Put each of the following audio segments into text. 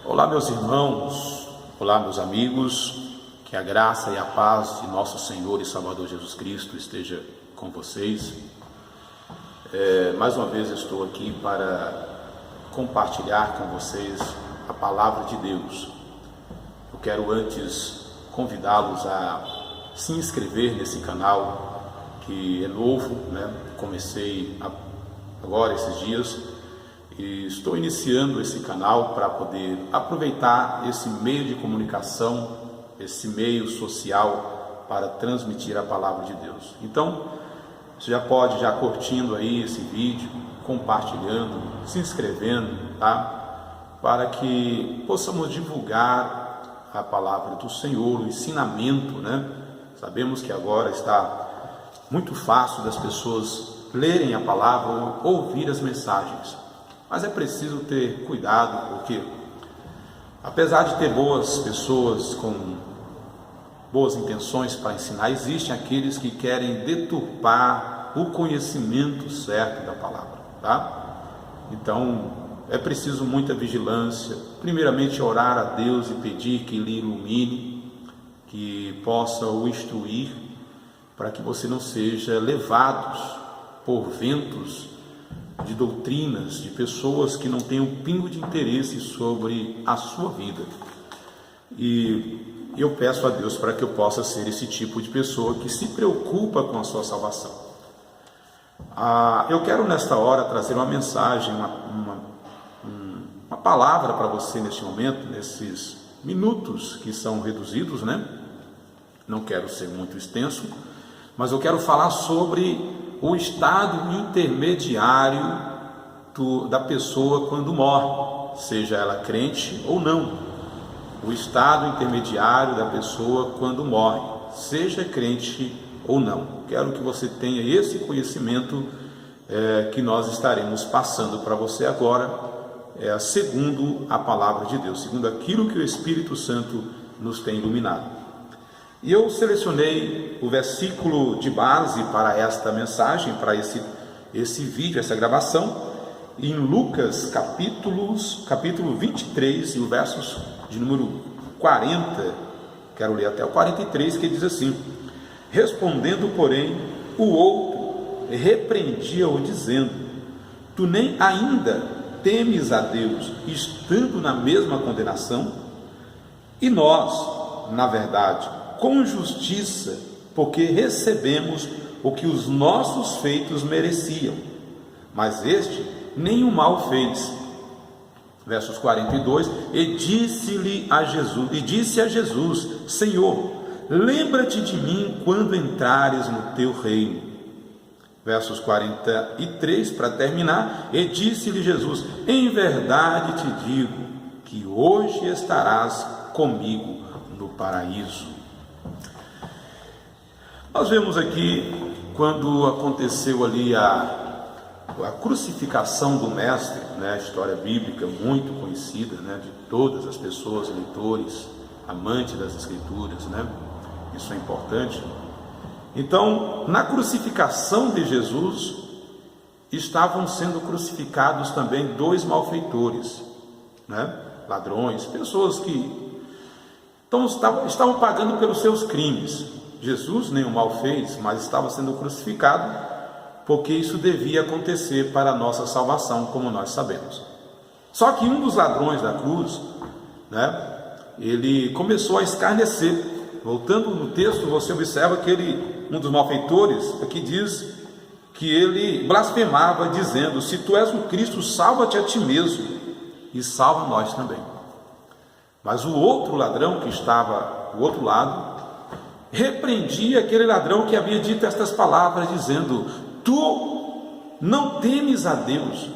Olá, meus irmãos, olá, meus amigos, que a graça e a paz de nosso Senhor e Salvador Jesus Cristo esteja com vocês. Mais uma vez estou aqui para compartilhar com vocês a palavra de Deus. Eu quero antes convidá-los a se inscrever nesse canal, que é novo, né? Comecei agora esses dias. E estou iniciando esse canal para poder aproveitar esse meio de comunicação, esse meio social para transmitir a palavra de Deus. Então, você já pode curtindo aí esse vídeo, compartilhando, se inscrevendo, tá? Para que possamos divulgar a palavra do Senhor, o ensinamento, né? Sabemos que agora está muito fácil das pessoas lerem a palavra ou ouvir as mensagens. Mas é preciso ter cuidado, porque apesar de ter boas pessoas com boas intenções para ensinar, existem aqueles que querem deturpar o conhecimento certo da palavra, tá? Então é preciso muita vigilância, primeiramente orar a Deus e pedir que Ele ilumine, que possa o instruir, para que você não seja levado por ventos de doutrinas, de pessoas que não têm um pingo de interesse sobre a sua vida. E eu peço a Deus para que eu possa ser esse tipo de pessoa que se preocupa com a sua salvação. Eu quero nesta hora trazer uma mensagem, uma palavra para você neste momento, nesses minutos que são reduzidos, né? Não quero ser muito extenso, mas eu quero falar sobre o estado intermediário da pessoa quando morre, seja ela crente ou não. O estado intermediário da pessoa quando morre, seja crente ou não. Quero que você tenha esse conhecimento que nós estaremos passando para você agora, segundo a palavra de Deus, segundo aquilo que o Espírito Santo nos tem iluminado. E eu selecionei o versículo de base para esta mensagem, para esse vídeo, essa gravação, em Lucas capítulo 23, e o versos de número 40, quero ler até o 43, que diz assim: respondendo, porém, o outro repreendia-o, dizendo: tu nem ainda temes a Deus, estando na mesma condenação? E nós, na verdade, com justiça, porque recebemos o que os nossos feitos mereciam, mas este nenhum mal fez. Versos 42, e disse a Jesus, Senhor, lembra-te de mim quando entrares no teu reino. Versos 43, para terminar, e disse-lhe Jesus, em verdade te digo, que hoje estarás comigo no paraíso. Nós vemos aqui, quando aconteceu ali a crucificação do Mestre, né, a história bíblica muito conhecida, né, de todas as pessoas, leitores, amantes das Escrituras, né, isso é importante. Então, na crucificação de Jesus, estavam sendo crucificados também dois malfeitores, né, ladrões, pessoas que estavam pagando pelos seus crimes. Jesus nenhum mal fez, mas estava sendo crucificado, porque isso devia acontecer para a nossa salvação, como nós sabemos. Só que um dos ladrões da cruz, né, ele começou a escarnecer. Voltando no texto, você observa que um dos malfeitores, aqui diz que ele blasfemava, dizendo: se tu és o Cristo, salva-te a ti mesmo, e salva nós também. Mas o outro ladrão, que estava do outro lado, repreendia aquele ladrão que havia dito estas palavras, dizendo: tu não temes a Deus,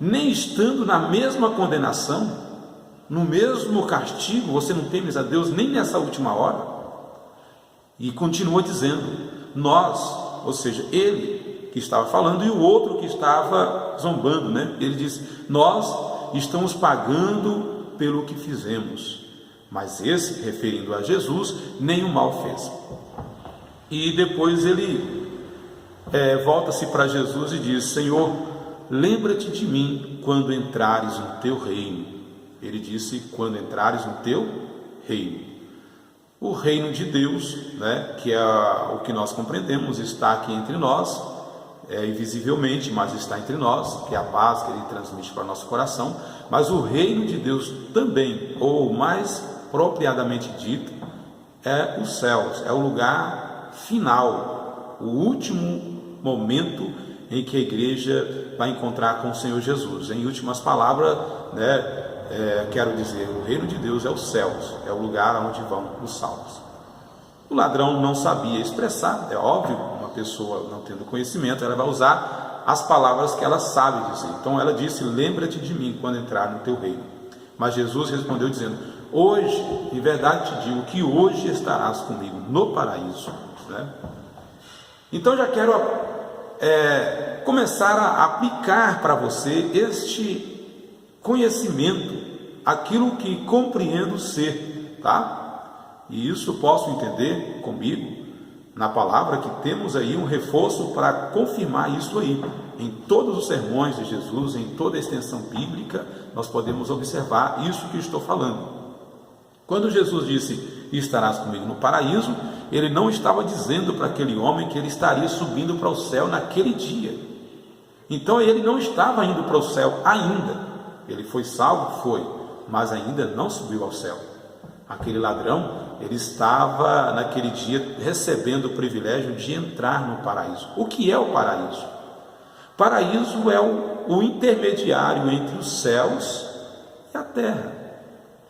nem estando na mesma condenação, no mesmo castigo, você não temes a Deus nem nessa última hora? E continua dizendo, nós, ou seja, ele que estava falando e o outro que estava zombando, né? Ele diz, nós estamos pagando pelo que fizemos. Mas esse, referindo a Jesus, nenhum mal fez. E depois ele volta-se para Jesus e diz: Senhor, lembra-te de mim quando entrares no teu reino. Ele disse: quando entrares no teu reino. O reino de Deus, né, que é o que nós compreendemos, está aqui entre nós, invisivelmente, mas está entre nós, que é a paz que Ele transmite para o nosso coração. Mas o reino de Deus também, ou mais propriamente dito, é os céus, é o lugar final, o último momento em que a igreja vai encontrar com o Senhor Jesus. Em últimas palavras, né, quero dizer, o reino de Deus é os céus, é o lugar onde vão os salvos. O ladrão não sabia expressar, é óbvio, uma pessoa não tendo conhecimento, ela vai usar as palavras que ela sabe dizer. Então ela disse: lembra-te de mim quando entrar no teu reino. Mas Jesus respondeu dizendo: hoje, em verdade te digo que hoje estarás comigo no paraíso. Né? Então já quero começar a aplicar para você este conhecimento, aquilo que compreendo ser, tá? E isso posso entender comigo na palavra, que temos aí um reforço para confirmar isso aí. Em todos os sermões de Jesus, em toda a extensão bíblica, nós podemos observar isso que estou falando. Quando Jesus disse: estarás comigo no paraíso, Ele não estava dizendo para aquele homem que ele estaria subindo para o céu naquele dia. Então ele não estava indo para o céu ainda. Ele foi salvo? Foi, mas ainda não subiu ao céu. Aquele ladrão, ele estava naquele dia recebendo o privilégio de entrar no paraíso. O que é o paraíso? Paraíso é o intermediário entre os céus e a terra.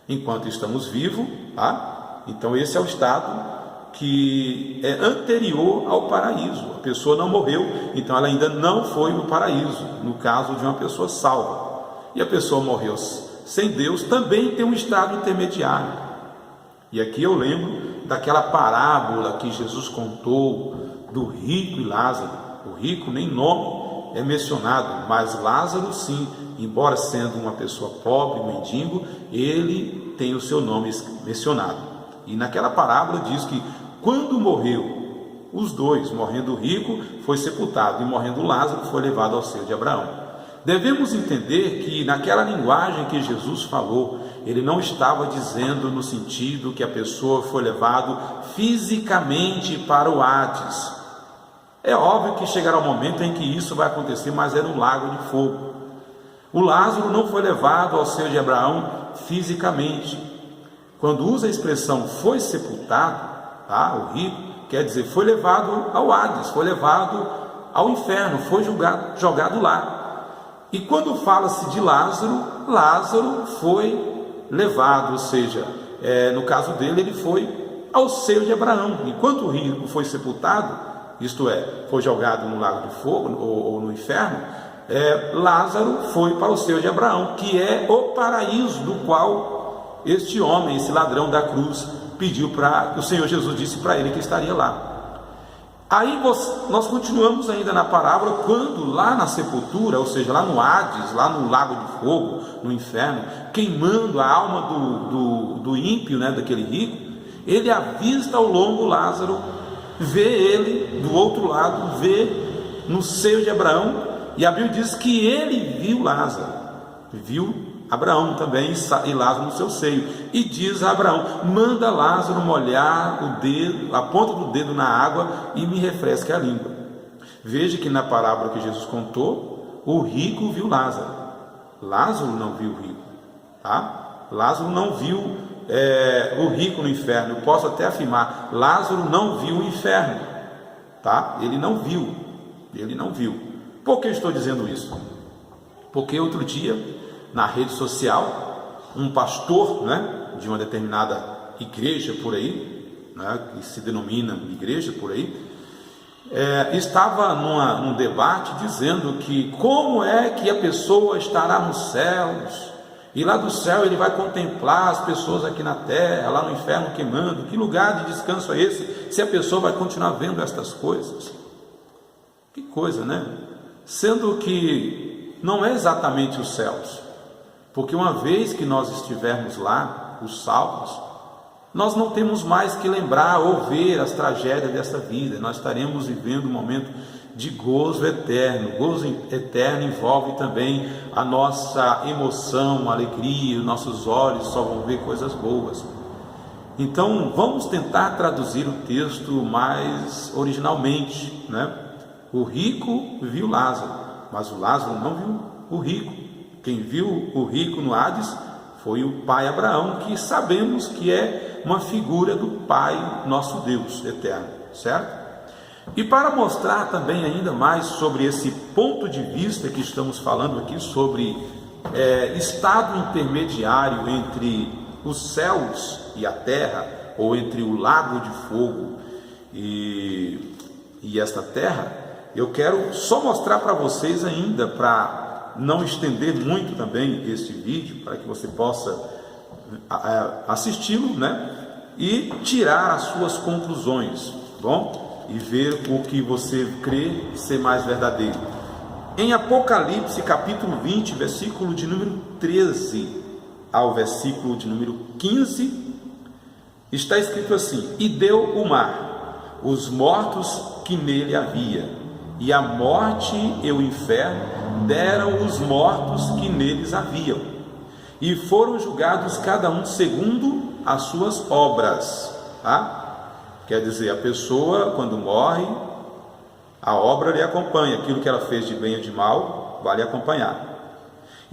Enquanto estamos vivos, tá? Então esse é o estado que é anterior ao paraíso. A pessoa não morreu, então ela ainda não foi no paraíso, no caso de uma pessoa salva. E a pessoa morreu sem Deus, também tem um estado intermediário. E aqui eu lembro daquela parábola que Jesus contou do rico e Lázaro. O rico nem nome é mencionado, mas Lázaro sim, embora sendo uma pessoa pobre, mendigo, ele tem o seu nome mencionado. E naquela parábola diz que quando morreu os dois, morrendo o rico, foi sepultado, e morrendo Lázaro, foi levado ao seio de Abraão. Devemos entender que naquela linguagem que Jesus falou, Ele não estava dizendo no sentido que a pessoa foi levado fisicamente para o Hades. É óbvio que chegará o momento em que isso vai acontecer, mas é no lago de fogo. O Lázaro não foi levado ao seio de Abraão fisicamente. Quando usa a expressão foi sepultado, tá? O rico, quer dizer, foi levado ao Hades, foi levado ao inferno, foi jogado lá. E quando fala-se de Lázaro, Lázaro foi levado, ou seja, no caso dele, ele foi ao seio de Abraão. Enquanto o rico foi sepultado, isto é, foi jogado no lago de fogo ou no inferno, Lázaro foi para o seio de Abraão, que é o paraíso do qual este homem, esse ladrão da cruz, pediu para que o Senhor Jesus disse para ele que estaria lá. Aí nós continuamos ainda na parábola, quando lá na sepultura, ou seja, lá no Hades, lá no lago de fogo, no inferno, queimando a alma do ímpio, né, daquele rico, ele avista ao longo Lázaro, vê ele do outro lado, vê no seio de Abraão, e a Bíblia diz que ele viu Lázaro, viu Abraão também e Lázaro no seu seio, e diz a Abraão: manda Lázaro molhar o dedo, a ponta do dedo na água e me refresque a língua. Veja que na parábola que Jesus contou, o rico viu Lázaro, Lázaro não viu o rico, tá? Lázaro não viu o rico no inferno. Eu posso até afirmar, Lázaro não viu o inferno, tá? Ele não viu. Por que eu estou dizendo isso? Porque outro dia, na rede social, um pastor, né, de uma determinada igreja por aí, né, que se denomina igreja por aí, estava num debate dizendo que como é que a pessoa estará nos céus, e lá do céu ele vai contemplar as pessoas aqui na terra, lá no inferno queimando. Que lugar de descanso é esse, se a pessoa vai continuar vendo estas coisas? Que coisa, né? Sendo que não é exatamente os céus, porque uma vez que nós estivermos lá, os salvos, nós não temos mais que lembrar ou ver as tragédias desta vida. Nós estaremos vivendo um momento de gozo eterno. Gozo eterno envolve também a nossa emoção, a alegria, os nossos olhos só vão ver coisas boas. Então vamos tentar traduzir o texto mais originalmente, né? O rico viu Lázaro, mas o Lázaro não viu o rico. Quem viu o rico no Hades foi o pai Abraão, que sabemos que é uma figura do Pai, nosso Deus eterno, certo? E para mostrar também ainda mais sobre esse ponto de vista que estamos falando aqui, sobre estado intermediário entre os céus e a terra, ou entre o lago de fogo e esta terra, eu quero só mostrar para vocês ainda, para não estender muito também este vídeo, para que você possa assisti-lo, né? E tirar as suas conclusões, bom? E ver o que você crê ser mais verdadeiro. Em Apocalipse capítulo 20, versículo de número 13 ao versículo de número 15, está escrito assim: e deu o mar os mortos que nele havia, e a morte e o inferno deram os mortos que neles haviam, e foram julgados cada um segundo as suas obras. Tá? Quer dizer, a pessoa quando morre, a obra lhe acompanha, aquilo que ela fez de bem ou de mal vai lhe acompanhar.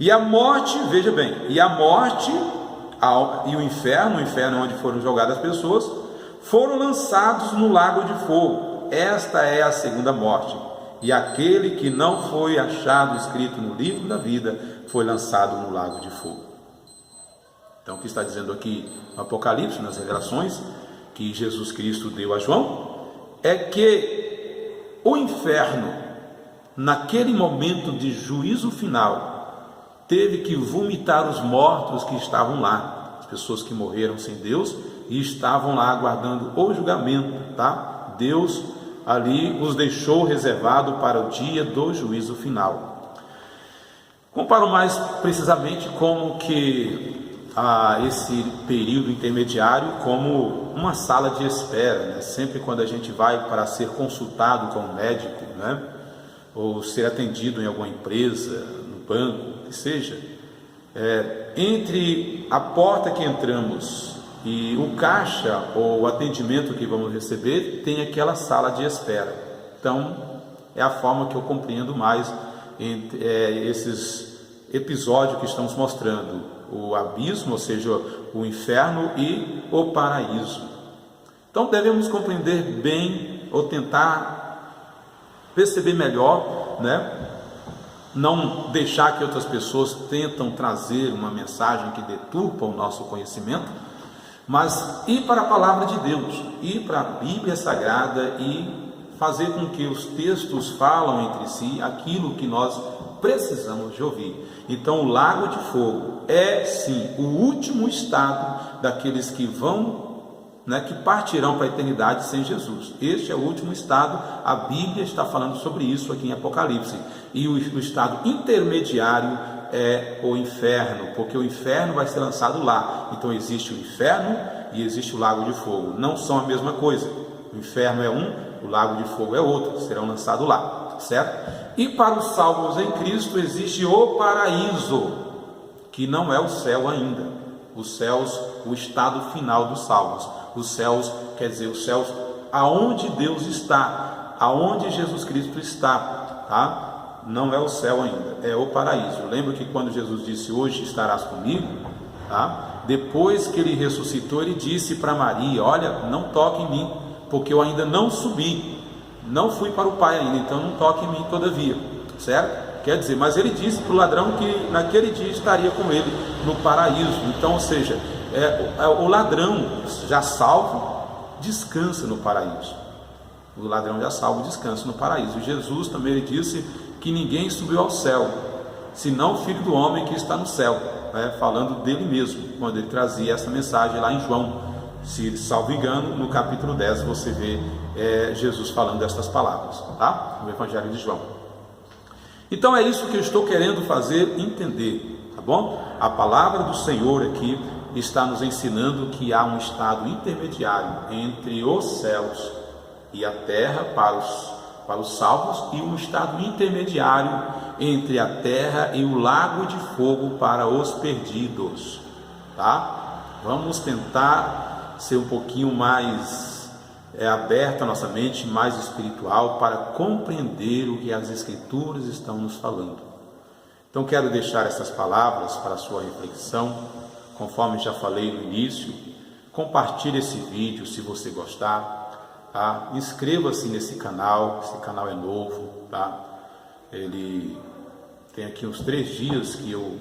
E a morte, veja bem, e a morte e o inferno onde foram jogadas as pessoas, foram lançados no lago de fogo. Esta é a segunda morte. E aquele que não foi achado escrito no livro da vida foi lançado no lago de fogo. Então o que está dizendo aqui no Apocalipse, nas revelações que Jesus Cristo deu a João, é que o inferno, naquele momento de juízo final, teve que vomitar os mortos que estavam lá, as pessoas que morreram sem Deus e estavam lá aguardando o julgamento, tá? Deus ali os deixou reservado para o dia do juízo final. Comparo mais precisamente como que esse período intermediário como uma sala de espera, né? Sempre quando a gente vai para ser consultado com um médico, né? Ou ser atendido em alguma empresa, no banco, que seja, entre a porta que entramos e o caixa ou o atendimento que vamos receber, tem aquela sala de espera. Então é a forma que eu compreendo mais esses episódios que estamos mostrando: o abismo, ou seja, o inferno, e o paraíso. Então devemos compreender bem, ou tentar perceber melhor, né? Não deixar que outras pessoas tentam trazer uma mensagem que deturpa o nosso conhecimento, mas ir para a palavra de Deus, ir para a Bíblia Sagrada e fazer com que os textos falam entre si aquilo que nós precisamos de ouvir. Então o lago de fogo é sim o último estado daqueles que vão, né, que partirão para a eternidade sem Jesus. Este é o último estado. A Bíblia está falando sobre isso aqui em Apocalipse. E o estado intermediário é o inferno, porque o inferno vai ser lançado lá. Então existe o inferno e existe o lago de fogo, não são a mesma coisa. O inferno é um, o lago de fogo é outro, serão lançados lá, certo? E para os salvos em Cristo existe o paraíso, que não é o céu ainda. Os céus, o estado final dos salvos. Os céus, quer dizer, os céus aonde Deus está, aonde Jesus Cristo está, tá? Não é o céu ainda, é o paraíso. Lembra que quando Jesus disse: hoje estarás comigo, tá? Depois que ele ressuscitou, ele disse para Maria: olha, não toque em mim, porque eu ainda não subi, não fui para o Pai ainda, então não toque em mim todavia, certo? Quer dizer, mas ele disse para o ladrão que naquele dia estaria com ele no paraíso. Então, ou seja, o ladrão já salvo descansa no paraíso. O ladrão já salvo descansa no paraíso. Jesus também ele disse que ninguém subiu ao céu, senão o Filho do Homem que está no céu, né? Falando dele mesmo, quando ele trazia essa mensagem lá em João. Se salvo engano, no capítulo 10 você vê Jesus falando estas palavras, tá? No Evangelho de João. Então é isso que eu estou querendo fazer entender, tá bom? A palavra do Senhor aqui está nos ensinando que há um estado intermediário entre os céus e a terra para para os salvos, e um estado intermediário entre a terra e o lago de fogo para os perdidos, tá? Vamos tentar ser um pouquinho mais aberto a nossa mente, mais espiritual, para compreender o que as Escrituras estão nos falando. Então quero deixar essas palavras para a sua reflexão, conforme já falei no início. Compartilhe esse vídeo se você gostar, tá? Inscreva-se nesse canal, esse canal é novo, tá? Ele tem aqui uns 3 dias que eu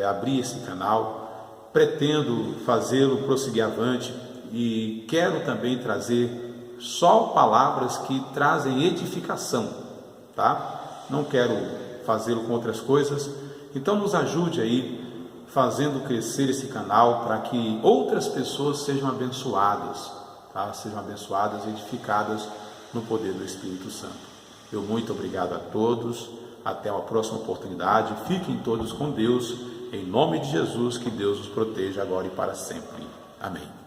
abri esse canal, pretendo fazê-lo prosseguir avante e quero também trazer só palavras que trazem edificação, tá? Não quero fazê-lo com outras coisas. Então nos ajude aí, fazendo crescer esse canal, para que outras pessoas sejam abençoadas, tá? Sejam abençoadas e edificadas no poder do Espírito Santo. Eu muito obrigado a todos, até uma próxima oportunidade, fiquem todos com Deus, em nome de Jesus, que Deus os proteja agora e para sempre. Amém.